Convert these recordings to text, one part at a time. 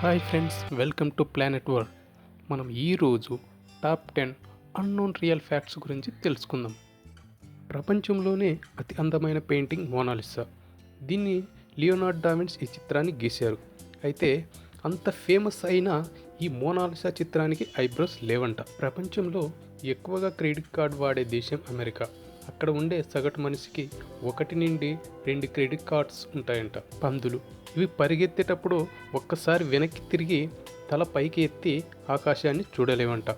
Hi friends, welcome to planet world. మనం ఈరోజు top 10 unknown real facts గురించి తెలుసుకుందాం. ప్రపంచంలోనే అతి అందమైన పెయింటింగ్ మోనాలిసా. దీన్ని లియోనార్డో డా విన్సీ ఈ చిత్రాన్ని గీశారు. అయితే అంత ఫేమస్ అయిన ఈ మోనాలిసా చిత్రానికి ఐబ్రోస్ లేవంట. ప్రపంచంలో ఎక్కువగా క్రెడిట్ కార్డ్ వాడే దేశం అమెరికా. అక్కడ ఉండే సగటు మనిషికి 1 నుండి 2 క్రెడిట్ కార్డ్స్ ఉంటాయంట. పందులు ఇవి పరిగెత్తేటప్పుడు ఒక్కసారి వెనక్కి తిరిగి తల పైకి ఎత్తి ఆకాశాన్ని చూడలేవంట.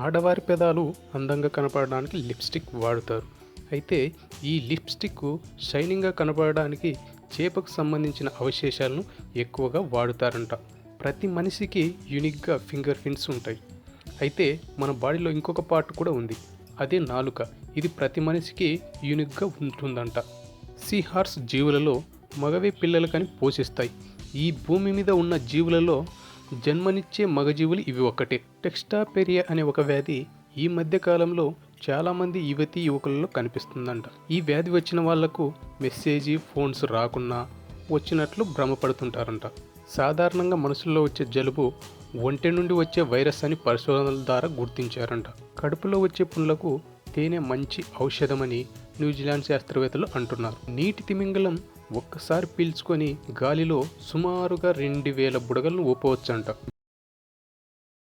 ఆడవారి పెదాలు అందంగా కనపడడానికి లిప్స్టిక్ వాడుతారు. అయితే ఈ లిప్స్టిక్ షైనింగ్గా కనపడడానికి చేపకు సంబంధించిన అవశేషాలను ఎక్కువగా వాడుతారంట. ప్రతి మనిషికి యూనిక్గా ఫింగర్ ప్రింట్స్ ఉంటాయి. అయితే మన బాడీలో ఇంకొక పార్ట్ కూడా ఉంది, అదే నాలుక. ఇది ప్రతి మనిషికి యూనిక్గా ఉంటుందంట. సీ హార్స్ జీవులలో మగవే పిల్లలకని పోషిస్తాయి. ఈ భూమి మీద ఉన్న జీవులలో జన్మనిచ్చే మగజీవులు ఇవి ఒక్కటే. టెక్స్టాపెరియా అనే ఒక వ్యాధి ఈ మధ్య కాలంలో చాలామంది యువకులలో కనిపిస్తుందంట. ఈ వ్యాధి వచ్చిన వాళ్లకు మెసేజీ ఫోన్స్ రాకున్నా వచ్చినట్లు భ్రమపడుతుంటారంట. సాధారణంగా మనుషుల్లో వచ్చే జలుబు ఒంటె నుండి వచ్చే వైరస్ అని పరిశోధనల ద్వారా గుర్తించారంట. కడుపులో వచ్చే పుండ్లకు తేనె మంచి ఔషధమని న్యూజిలాండ్ శాస్త్రవేత్తలు అంటున్నారు. నీటి తిమింగలం ఒక్కసారి పీల్చుకొని గాలిలో సుమారుగా 2000 బుడగలను ఊపవచ్చంట.